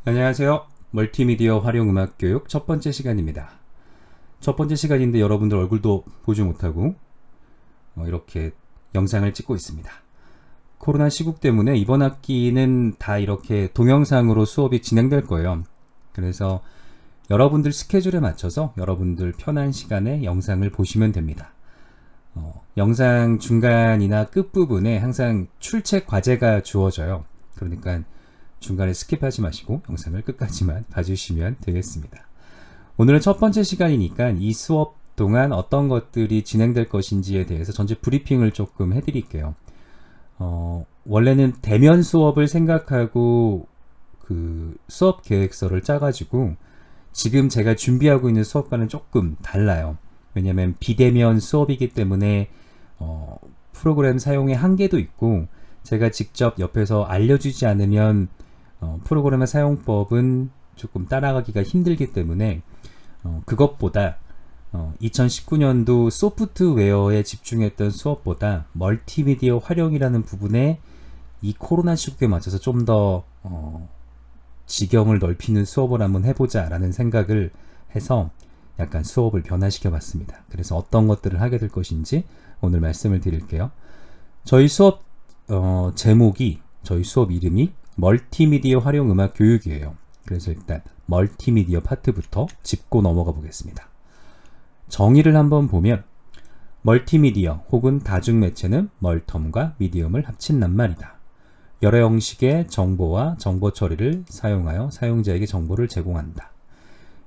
안녕하세요. 멀티미디어 활용 음악 교육 첫 번째 시간입니다. 첫 번째 시간인데 여러분들 얼굴도 보지 못하고 이렇게 영상을 찍고 있습니다. 코로나 시국 때문에 이번 학기는 다 이렇게 동영상으로 수업이 진행될 거예요. 그래서 여러분들 스케줄에 맞춰서 여러분들 편한 시간에 영상을 보시면 됩니다. 영상 중간이나 끝부분에 항상 출첵 과제가 주어져요. 그러니까 중간에 스킵하지 마시고 영상을 끝까지만 봐주시면 되겠습니다. 오늘은 첫 번째 시간이니까 이 수업 동안 어떤 것들이 진행될 것인지에 대해서 전체 브리핑을 조금 해드릴게요. 원래는 대면 수업을 생각하고 그 수업 계획서를 짜가지고 지금 제가 준비하고 있는 수업과는 조금 달라요. 왜냐면 비대면 수업이기 때문에 프로그램 사용의 한계도 있고 제가 직접 옆에서 알려주지 않으면 프로그램의 사용법은 조금 따라가기가 힘들기 때문에 그것보다 2019년도 소프트웨어에 집중했던 수업보다 멀티미디어 활용이라는 부분에 이 코로나 시국에 맞춰서 좀 더 지경을 넓히는 수업을 한번 해보자 라는 생각을 해서 약간 수업을 변화시켜 봤습니다. 그래서 어떤 것들을 하게 될 것인지 오늘 말씀을 드릴게요. 저희 수업 제목이, 저희 수업 이름이 멀티미디어 활용 음악 교육이에요. 그래서 일단 멀티미디어 파트부터 짚고 넘어가 보겠습니다. 정의를 한번 보면 멀티미디어 혹은 다중매체는 멀텀과 미디엄을 합친 낱말이다. 여러 형식의 정보와 정보 처리를 사용하여 사용자에게 정보를 제공한다.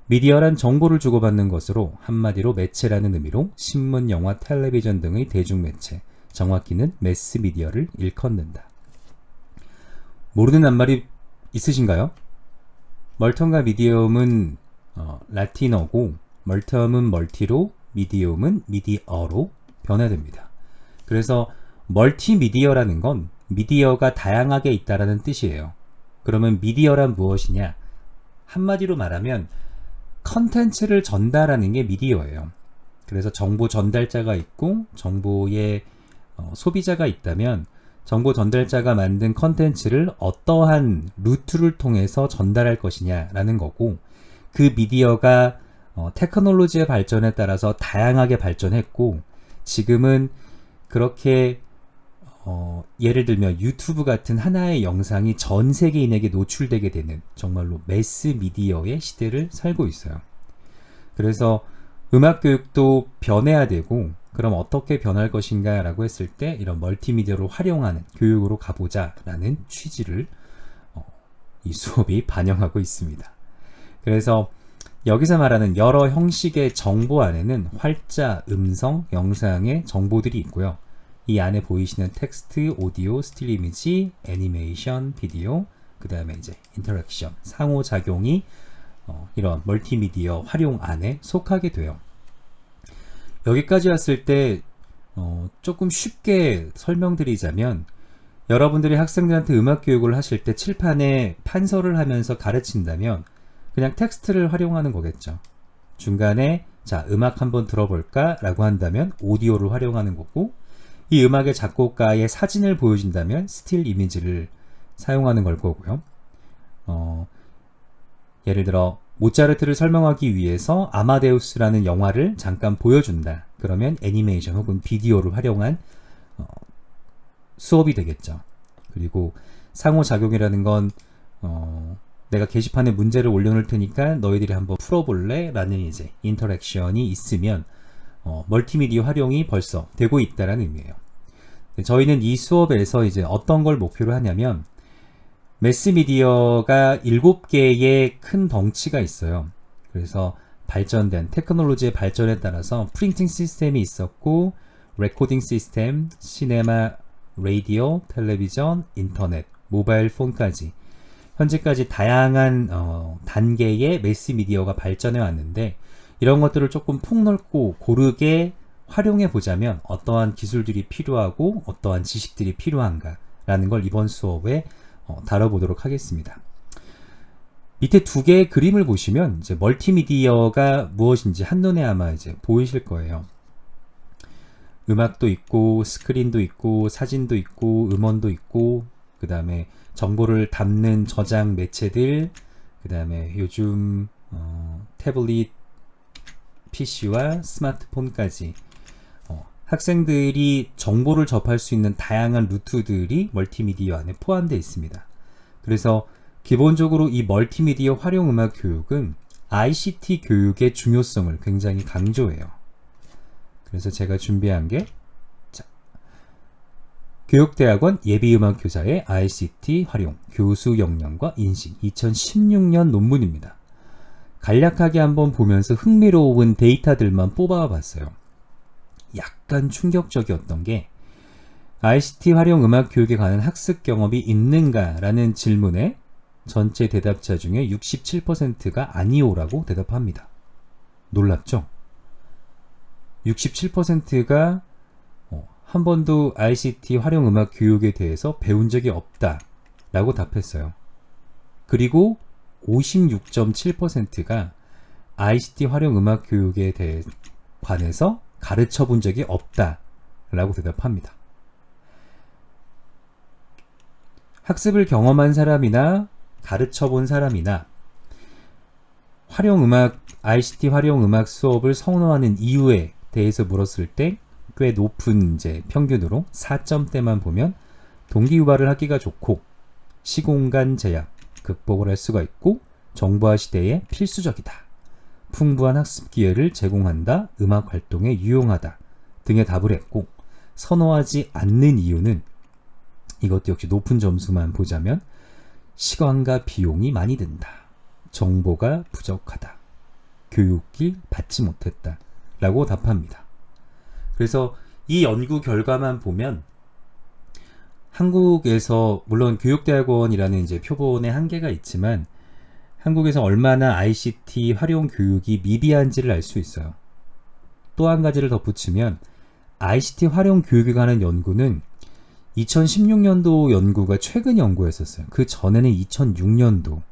미디어란 정보를 주고받는 것으로 한마디로 매체라는 의미로 신문, 영화, 텔레비전 등의 대중매체, 정확히는 매스미디어를 일컫는다. 모르는 낱말이 있으신가요? 멀텀과 미디엄은 라틴어고 멀텀은 멀티로 미디엄은 미디어로 변화됩니다. 그래서 멀티미디어라는 건 미디어가 다양하게 있다라는 뜻이에요. 그러면 미디어란 무엇이냐? 한마디로 말하면 컨텐츠를 전달하는 게 미디어예요. 그래서 정보 전달자가 있고 정보의 소비자가 있다면 정보 전달자가 만든 컨텐츠를 어떠한 루트를 통해서 전달할 것이냐라는 거고, 그 미디어가 테크놀로지의 발전에 따라서 다양하게 발전했고 지금은 그렇게 예를 들면 유튜브 같은 하나의 영상이 전 세계인에게 노출되게 되는 정말로 매스 미디어의 시대를 살고 있어요. 그래서 음악 교육도 변해야 되고, 그럼 어떻게 변할 것인가 라고 했을 때 이런 멀티미디어를 활용하는 교육으로 가보자 라는 취지를 이 수업이 반영하고 있습니다. 그래서 여기서 말하는 여러 형식의 정보 안에는 활자, 음성, 영상의 정보들이 있고요. 이 안에 보이시는 텍스트, 오디오, 스틸 이미지, 애니메이션, 비디오, 그 다음에 이제 인터랙션, 상호작용이 이런 멀티미디어 활용 안에 속하게 돼요. 여기까지 왔을 때 조금 쉽게 설명드리자면, 여러분들이 학생들한테 음악 교육을 하실 때 칠판에 판서를 하면서 가르친다면 그냥 텍스트를 활용하는 거겠죠. 중간에 자, 음악 한번 들어볼까? 라고 한다면 오디오를 활용하는 거고, 이 음악의 작곡가의 사진을 보여준다면 스틸 이미지를 사용하는 걸 거고요. 예를 들어 모차르트를 설명하기 위해서 아마데우스라는 영화를 잠깐 보여준다. 그러면 애니메이션 혹은 비디오를 활용한 수업이 되겠죠. 그리고 상호작용이라는 건 내가 게시판에 문제를 올려놓을 테니까 너희들이 한번 풀어볼래? 라는 이제 인터랙션이 있으면 멀티미디어 활용이 벌써 되고 있다는 의미예요. 저희는 이 수업에서 이제 어떤 걸 목표로 하냐면, 매스미디어가 7개의 큰 덩치가 있어요. 그래서 발전된 테크놀로지의 발전에 따라서 프린팅 시스템이 있었고, 레코딩 시스템, 시네마, 라디오, 텔레비전, 인터넷, 모바일 폰까지 현재까지 다양한 단계의 매스미디어가 발전해 왔는데, 이런 것들을 조금 폭넓고 고르게 활용해 보자면 어떠한 기술들이 필요하고 어떠한 지식들이 필요한가 라는 걸 이번 수업에 다뤄보도록 하겠습니다. 밑에 두 개의 그림을 보시면 이제 멀티미디어가 무엇인지 한눈에 아마 이제 보이실 거예요. 음악도 있고 스크린도 있고 사진도 있고 음원도 있고, 그 다음에 정보를 담는 저장 매체들, 그 다음에 요즘 태블릿 PC와 스마트폰까지 학생들이 정보를 접할 수 있는 다양한 루트들이 멀티미디어 안에 포함되어 있습니다. 그래서 기본적으로 이 멀티미디어 활용 음악 교육은 ICT 교육의 중요성을 굉장히 강조해요. 그래서 제가 준비한 게 교육대학원 예비음악교사의 ICT 활용, 교수 역량과 인식 2016년 논문입니다. 간략하게 한번 보면서 흥미로운 데이터들만 뽑아봤어요. 약간 충격적이었던 게 ICT 활용 음악 교육에 관한 학습 경험이 있는가라는 질문에 전체 대답자 중에 67%가 아니오라고 대답합니다. 놀랍죠? 67%가 한 번도 ICT 활용 음악 교육에 대해서 배운 적이 없다 라고 답했어요. 그리고 56.7%가 ICT 활용 음악 교육에 대해 관해서 가르쳐 본 적이 없다 라고 대답합니다. 학습을 경험한 사람이나 가르쳐 본 사람이나 ICT 활용 음악 수업을 선호하는 이유에 대해서 물었을 때 꽤 높은 평균으로 4점대만 보면 동기유발을 하기가 좋고 시공간 제약 극복을 할 수가 있고 정보화 시대에 필수적이다. 풍부한 학습 기회를 제공한다. 음악 활동에 유용하다. 등의 답을 했고 선호하지 않는 이유는 이것도 역시 높은 점수만 보자면 시간과 비용이 많이 든다. 정보가 부족하다. 교육을 받지 못했다. 라고 답합니다. 그래서 이 연구 결과만 보면 한국에서 물론 교육대학원이라는 표본의 한계가 있지만 한국에서 얼마나 ICT 활용 교육이 미비한지를 알 수 있어요. 또 한 가지를 덧붙이면 ICT 활용 교육에 관한 연구는 2016년도 연구가 최근 연구였었어요. 그 전에는 2006년도,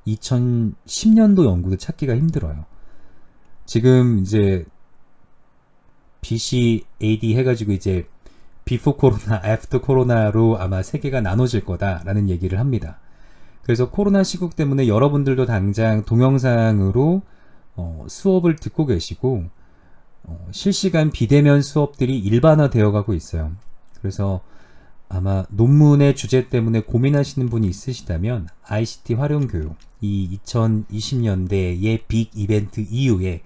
2010년도 연구도 찾기가 힘들어요. 지금 BCAD 해가지고 비포 코로나, 애프터 코로나로 아마 세계가 나눠질 거다라는 얘기를 합니다. 그래서 코로나 시국 때문에 여러분들도 당장 동영상으로 수업을 듣고 계시고 실시간 비대면 수업들이 일반화되어 가고 있어요. 그래서 아마 논문의 주제 때문에 고민하시는 분이 있으시다면 ICT 활용 교육, 이 2020년대의 빅 이벤트 이후에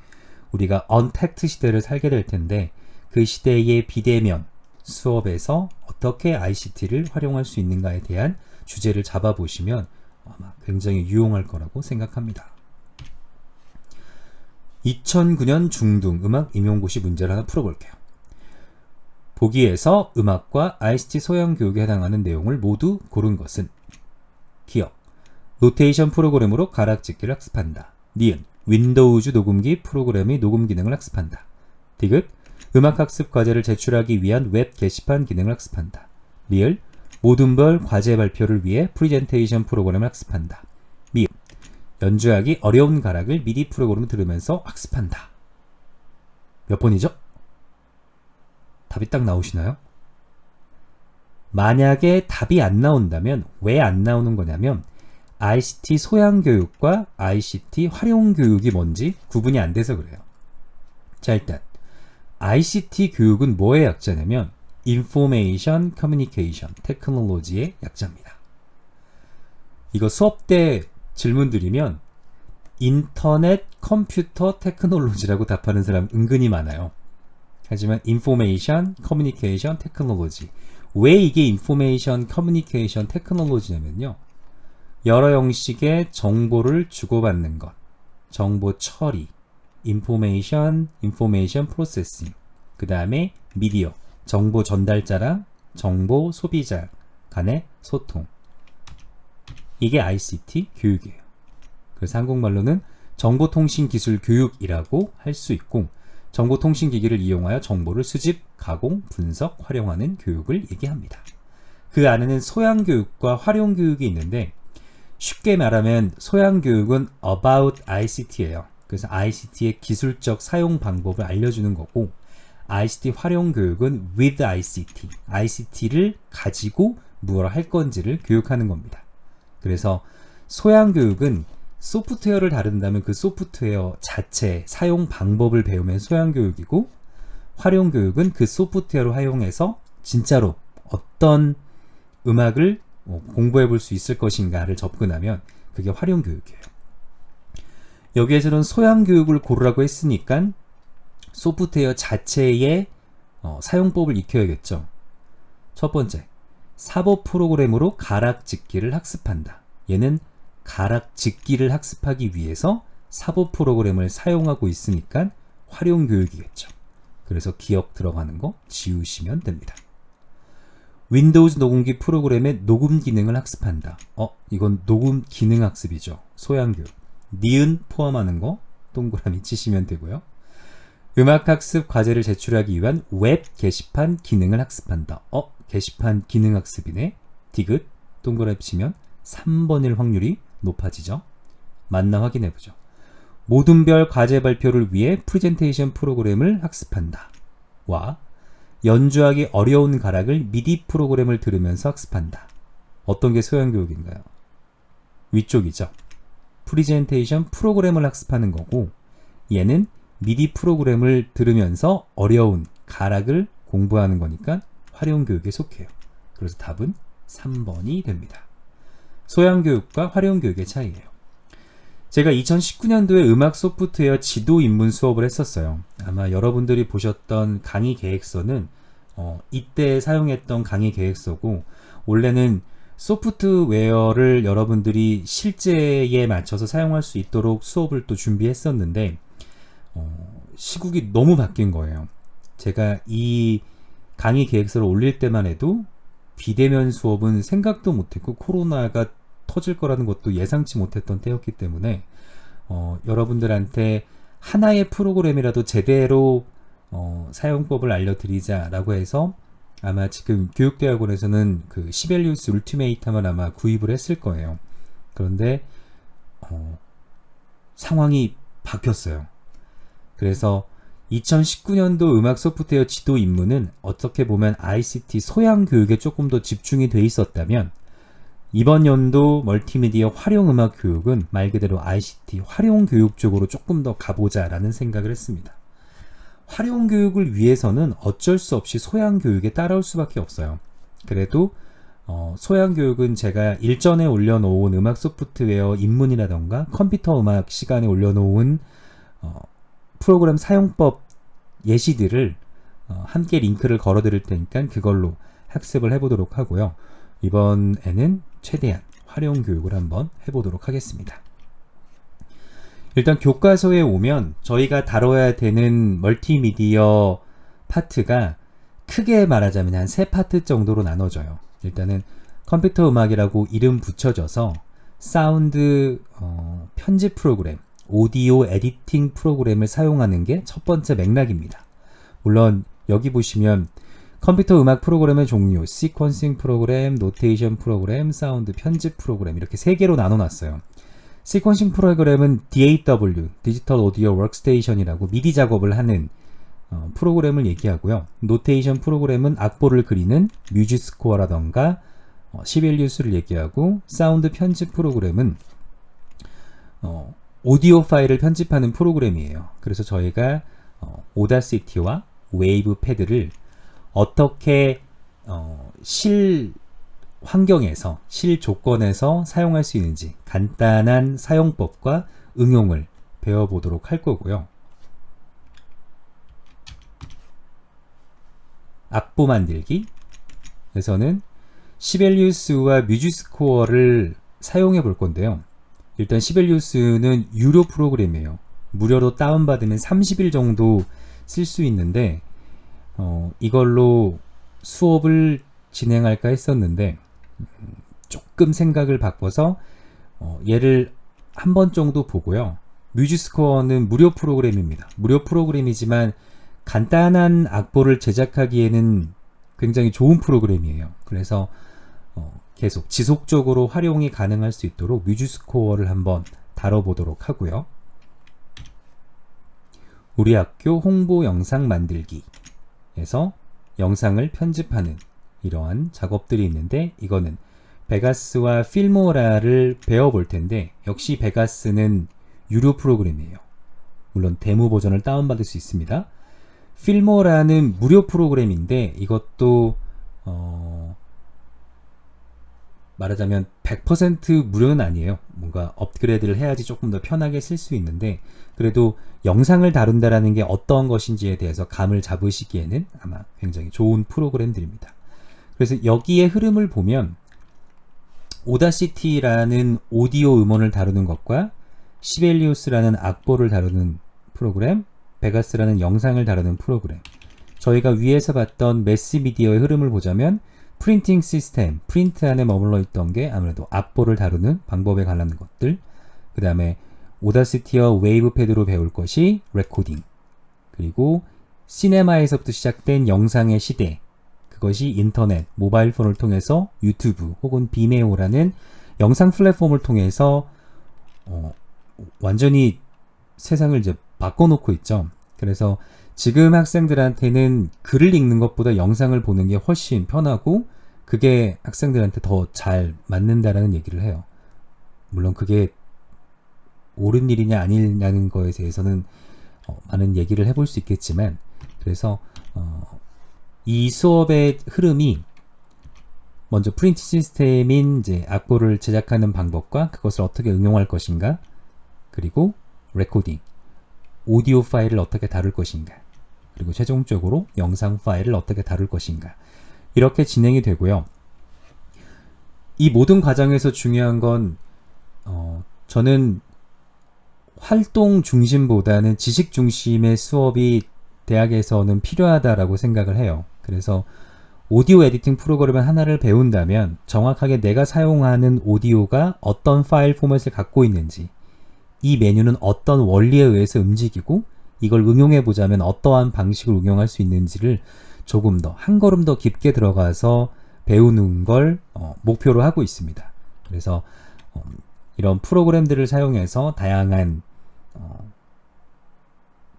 우리가 언택트 시대를 살게 될 텐데 그 시대의 비대면 수업에서 어떻게 ICT를 활용할 수 있는가에 대한 주제를 잡아보시면 아마 굉장히 유용할 거라고 생각합니다. 2009년 중등 음악 임용고시 문제를 하나 풀어볼게요. 보기에서 음악과 ICT 소양 교육에 해당하는 내용을 모두 고른 것은 기억, 노테이션 프로그램으로 가락짓기를 학습한다. 니은, 윈도우즈 녹음기 프로그램의 녹음 기능을 학습한다. 디귿, 음악학습 과제를 제출하기 위한 웹 게시판 기능을 학습한다. 리을, 모든별 과제 발표를 위해 프리젠테이션 프로그램을 학습한다. 미음, 연주하기 어려운 가락을 미디 프로그램을 들으면서 학습한다. 몇 번이죠? 답이 딱 나오시나요? 만약에 답이 안 나온다면 왜 안 나오는 거냐면 ICT 소양 교육과 ICT 활용 교육이 뭔지 구분이 안 돼서 그래요. 자, 일단 ICT 교육은 뭐의 약자냐면 Information Communication Technology의 약자입니다. 이거 수업 때 질문 드리면 인터넷 컴퓨터 테크놀로지라고 답하는 사람 은근히 많아요. 하지만 Information Communication Technology, 왜 이게 Information Communication Technology냐면요, 여러 형식의 정보를 주고받는 것, 정보 처리, Information Processing, 그 다음에 미디어, 정보 전달자랑 정보 소비자 간의 소통, 이게 ICT 교육이에요. 그래서 한국말로는 정보통신기술 교육이라고 할 수 있고, 정보통신기기를 이용하여 정보를 수집, 가공, 분석, 활용하는 교육을 얘기합니다. 그 안에는 소양교육과 활용교육이 있는데 쉽게 말하면 소양교육은 about ICT예요. 그래서 ICT의 기술적 사용 방법을 알려주는 거고, ICT 활용교육은 with ICT, ICT를 가지고 무엇을 할 건지를 교육하는 겁니다. 그래서 소양교육은 소프트웨어를 다룬다면 그 소프트웨어 자체 사용 방법을 배우면 소양교육이고, 활용교육은 그 소프트웨어를 활용해서 진짜로 어떤 음악을 공부해 볼 수 있을 것인가를 접근하면 그게 활용교육이에요. 여기에서는 소양교육을 고르라고 했으니까 소프트웨어 자체의 사용법을 익혀야겠죠. 첫 번째, 사법 프로그램으로 가락짓기를 학습한다. 얘는 가락짓기를 학습하기 위해서 사법 프로그램을 사용하고 있으니까 활용교육이겠죠. 그래서 기억 들어가는 거 지우시면 됩니다. 윈도우즈 녹음기 프로그램의 녹음 기능을 학습한다. 이건 녹음 기능 학습이죠. 소양교육. 니은 포함하는 거 동그라미 치시면 되고요. 음악학습 과제를 제출하기 위한 웹 게시판 기능을 학습한다. 게시판 기능 학습이네. 디귿 동그라미 치면 3번일 확률이 높아지죠. 맞나 확인해보죠. 모든 별 과제 발표를 위해 프레젠테이션 프로그램을 학습한다. 와, 연주하기 어려운 가락을 미디 프로그램을 들으면서 학습한다. 어떤 게 소양교육인가요? 위쪽이죠. 프레젠테이션 프로그램을 학습하는 거고, 얘는 미디 프로그램을 들으면서 어려운 가락을 공부하는 거니까 활용교육에 속해요. 그래서 답은 3번이 됩니다. 소양교육과 활용교육의 차이예요. 제가 2019년도에 음악 소프트웨어 지도 입문 수업을 했었어요. 아마 여러분들이 보셨던 강의 계획서는 이때 사용했던 강의 계획서고, 원래는 소프트웨어를 여러분들이 실제에 맞춰서 사용할 수 있도록 수업을 또 준비했었는데 시국이 너무 바뀐 거예요. 제가 이 강의 계획서를 올릴 때만 해도 비대면 수업은 생각도 못했고 코로나가 터질 거라는 것도 예상치 못했던 때였기 때문에 여러분들한테 하나의 프로그램이라도 제대로 사용법을 알려드리자라고 해서 아마 지금 교육대학원에서는 그 시벨리우스 울티메이텀을 아마 구입을 했을 거예요. 그런데 상황이 바뀌었어요. 그래서 2019년도 음악 소프트웨어 지도 입문은 어떻게 보면 ICT 소양 교육에 조금 더 집중이 돼 있었다면, 이번 연도 멀티미디어 활용 음악 교육은 말 그대로 ICT 활용 교육 쪽으로 조금 더 가보자 라는 생각을 했습니다. 활용 교육을 위해서는 어쩔 수 없이 소양 교육에 따라올 수밖에 없어요. 그래도 소양 교육은 제가 일전에 올려놓은 음악 소프트웨어 입문이라던가 컴퓨터 음악 시간에 올려놓은 프로그램 사용법 예시들을 함께 링크를 걸어 드릴 테니까 그걸로 학습을 해보도록 하고요. 이번에는 최대한 활용 교육을 한번 해보도록 하겠습니다. 일단 교과서에 오면 저희가 다뤄야 되는 멀티미디어 파트가 크게 말하자면 한 3파트 정도로 나눠져요. 일단은 컴퓨터 음악이라고 이름 붙여져서 사운드 편집 프로그램, 오디오 에디팅 프로그램을 사용하는 게 첫 번째 맥락입니다. 물론 여기 보시면 컴퓨터 음악 프로그램의 종류, 시퀀싱 프로그램, 노테이션 프로그램, 사운드 편집 프로그램 이렇게 3개로 나눠놨어요. 시퀀싱 프로그램은 DAW, 디지털 오디오 워크스테이션이라고 미디 작업을 하는 프로그램을 얘기하고요. 노테이션 프로그램은 악보를 그리는 뮤직스코어라던가 시벨리우스를 얘기하고, 사운드 편집 프로그램은 오디오 파일을 편집하는 프로그램이에요. 그래서 저희가 오다시티와 웨이브 패드를 어떻게 실 환경에서, 실 조건에서 사용할 수 있는지 간단한 사용법과 응용을 배워보도록 할 거고요. 악보 만들기 에서는 시벨리우스와 뮤직스코어를 사용해 볼 건데요. 일단 시벨리우스는 유료 프로그램이에요. 무료로 다운받으면 30일 정도 쓸 수 있는데 이걸로 수업을 진행할까 했었는데 조금 생각을 바꿔서 얘를 한 번 정도 보고요. 뮤직스코어는 무료 프로그램입니다. 무료 프로그램이지만 간단한 악보를 제작하기에는 굉장히 좋은 프로그램이에요. 그래서 계속 지속적으로 활용이 가능할 수 있도록 뮤직스코어를 한번 다뤄보도록 하고요. 우리 학교 홍보 영상 만들기에서 영상을 편집하는 이러한 작업들이 있는데, 이거는 베가스와 필모라를 배워볼 텐데 역시 베가스는 유료 프로그램이에요. 물론 데모 버전을 다운받을 수 있습니다. 필모라는 무료 프로그램인데 이것도 말하자면 100% 무료는 아니에요. 뭔가 업그레이드를 해야지 조금 더 편하게 쓸 수 있는데 그래도 영상을 다룬다라는 게 어떤 것인지에 대해서 감을 잡으시기에는 아마 굉장히 좋은 프로그램들입니다. 그래서 여기에 흐름을 보면 오다시티라는 오디오 음원을 다루는 것과 시벨리우스라는 악보를 다루는 프로그램, 베가스라는 영상을 다루는 프로그램, 저희가 위에서 봤던 매스미디어의 흐름을 보자면 프린팅 시스템, 프린트 안에 머물러 있던 게 아무래도 악보를 다루는 방법에 관한 것들, 그 다음에 오다시티와 웨이브패드로 배울 것이 레코딩, 그리고 시네마에서부터 시작된 영상의 시대, 그것이 인터넷, 모바일 폰을 통해서 유튜브 혹은 비메오라는 영상 플랫폼을 통해서 완전히 세상을 이제 바꿔놓고 있죠. 그래서 지금 학생들한테는 글을 읽는 것보다 영상을 보는 게 훨씬 편하고 그게 학생들한테 더 잘 맞는다라는 얘기를 해요. 물론 그게 옳은 일이냐 아니냐는 거에 대해서는 많은 얘기를 해볼 수 있겠지만 그래서 이 수업의 흐름이 먼저 프린트 시스템인 이제 악보를 제작하는 방법과 그것을 어떻게 응용할 것인가, 그리고 레코딩, 오디오 파일을 어떻게 다룰 것인가, 그리고 최종적으로 영상 파일을 어떻게 다룰 것인가, 이렇게 진행이 되고요. 이 모든 과정에서 중요한 건 저는 활동 중심보다는 지식 중심의 수업이 대학에서는 필요하다라고 생각을 해요. 그래서 오디오 에디팅 프로그램 하나를 배운다면 정확하게 내가 사용하는 오디오가 어떤 파일 포맷을 갖고 있는지, 이 메뉴는 어떤 원리에 의해서 움직이고 이걸 응용해 보자면 어떠한 방식을 응용할 수 있는지를 조금 더 한 걸음 더 깊게 들어가서 배우는 걸 목표로 하고 있습니다. 그래서 이런 프로그램들을 사용해서 다양한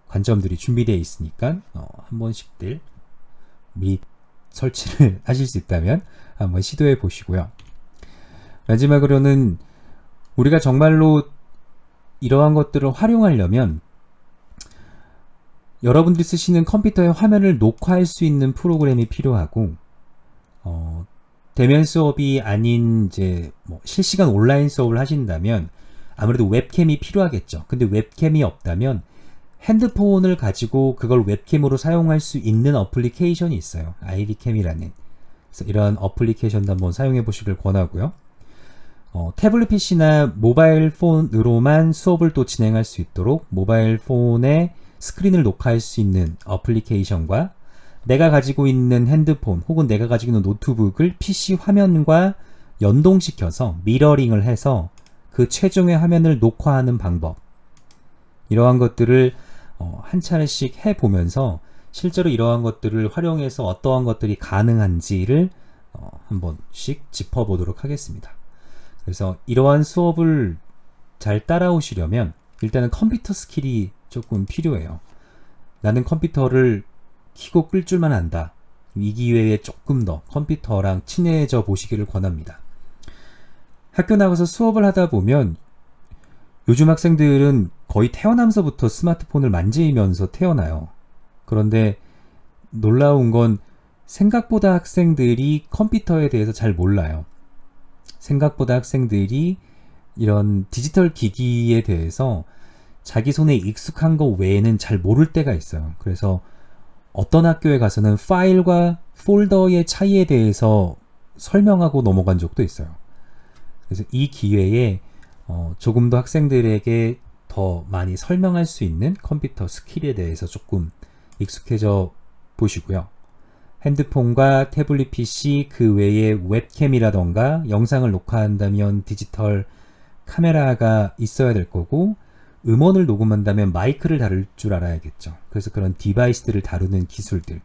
관점들이 준비되어 있으니까 한 번씩들 미리 설치를 하실 수 있다면 한번 시도해 보시고요. 마지막으로는 우리가 정말로 이러한 것들을 활용하려면 여러분들이 쓰시는 컴퓨터의 화면을 녹화할 수 있는 프로그램이 필요하고 대면 수업이 아닌 이제 실시간 온라인 수업을 하신다면 아무래도 웹캠이 필요하겠죠. 근데 웹캠이 없다면 핸드폰을 가지고 그걸 웹캠으로 사용할 수 있는 어플리케이션이 있어요. 아이디캠이라는. 그래서 이런 어플리케이션도 한번 사용해 보시길 권하고요. 태블릿 PC나 모바일 폰으로만 수업을 또 진행할 수 있도록 모바일 폰에 스크린을 녹화할 수 있는 어플리케이션과 내가 가지고 있는 핸드폰 혹은 내가 가지고 있는 노트북을 PC 화면과 연동시켜서 미러링을 해서 그 최종의 화면을 녹화하는 방법, 이러한 것들을 한 차례씩 해보면서 실제로 이러한 것들을 활용해서 어떠한 것들이 가능한지를 한 번씩 짚어보도록 하겠습니다. 그래서 이러한 수업을 잘 따라오시려면 일단은 컴퓨터 스킬이 조금 필요해요. 나는 컴퓨터를 켜고 끌 줄만 안다. 이 기회에 조금 더 컴퓨터랑 친해져 보시기를 권합니다. 학교 나가서 수업을 하다 보면 요즘 학생들은 거의 태어나면서부터 스마트폰을 만지면서 태어나요. 그런데 놀라운 건 생각보다 학생들이 컴퓨터에 대해서 잘 몰라요. 생각보다 학생들이 이런 디지털 기기에 대해서 자기 손에 익숙한 것 외에는 잘 모를 때가 있어요. 그래서 어떤 학교에 가서는 파일과 폴더의 차이에 대해서 설명하고 넘어간 적도 있어요. 그래서 이 기회에 조금 더 학생들에게 더 많이 설명할 수 있는 컴퓨터 스킬에 대해서 조금 익숙해져 보시고요. 핸드폰과 태블릿 PC 그 외에 웹캠이라던가 영상을 녹화한다면 디지털 카메라가 있어야 될 거고 음원을 녹음한다면 마이크를 다룰 줄 알아야겠죠. 그래서 그런 디바이스들을 다루는 기술들,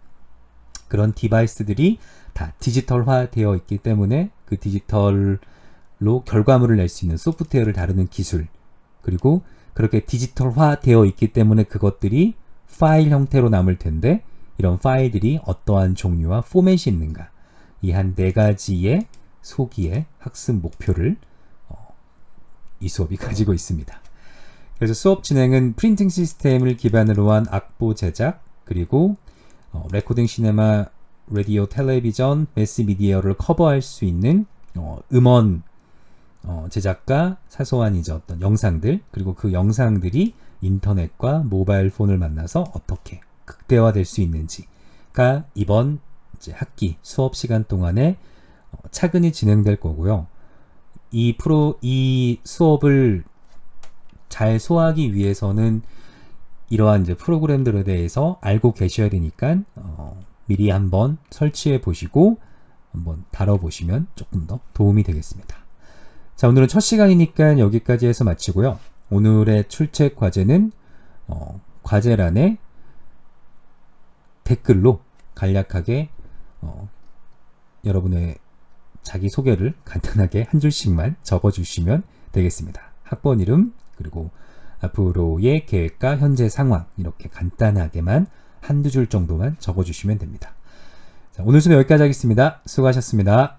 그런 디바이스들이 다 디지털화 되어 있기 때문에 그 디지털로 결과물을 낼 수 있는 소프트웨어를 다루는 기술, 그리고 그렇게 디지털화 되어 있기 때문에 그것들이 파일 형태로 남을 텐데 이런 파일들이 어떠한 종류와 포맷이 있는가, 이 한 네 가지의 소기의 학습 목표를 이 수업이 가지고 있습니다. 그래서 수업 진행은 프린팅 시스템을 기반으로 한 악보 제작, 그리고 레코딩 시네마, 라디오, 텔레비전, 매스미디어를 커버할 수 있는 음원 제작과 사소한 이제 어떤 영상들, 그리고 그 영상들이 인터넷과 모바일 폰을 만나서 어떻게 극대화될 수 있는지가 이번 이제 학기 수업 시간 동안에 차근히 진행될 거고요. 이 수업을 잘 소화하기 위해서는 이러한 이제 프로그램들에 대해서 알고 계셔야 되니까 미리 한번 설치해 보시고 한번 다뤄보시면 조금 더 도움이 되겠습니다. 자, 오늘은 첫 시간이니까 여기까지 해서 마치고요. 오늘의 출첵 과제는 과제란에 댓글로 간략하게 여러분의 자기소개를 간단하게 한 줄씩만 적어주시면 되겠습니다. 학번 이름, 그리고 앞으로의 계획과 현재 상황, 이렇게 간단하게만 한두 줄 정도만 적어주시면 됩니다. 자, 오늘 수업 여기까지 하겠습니다. 수고하셨습니다.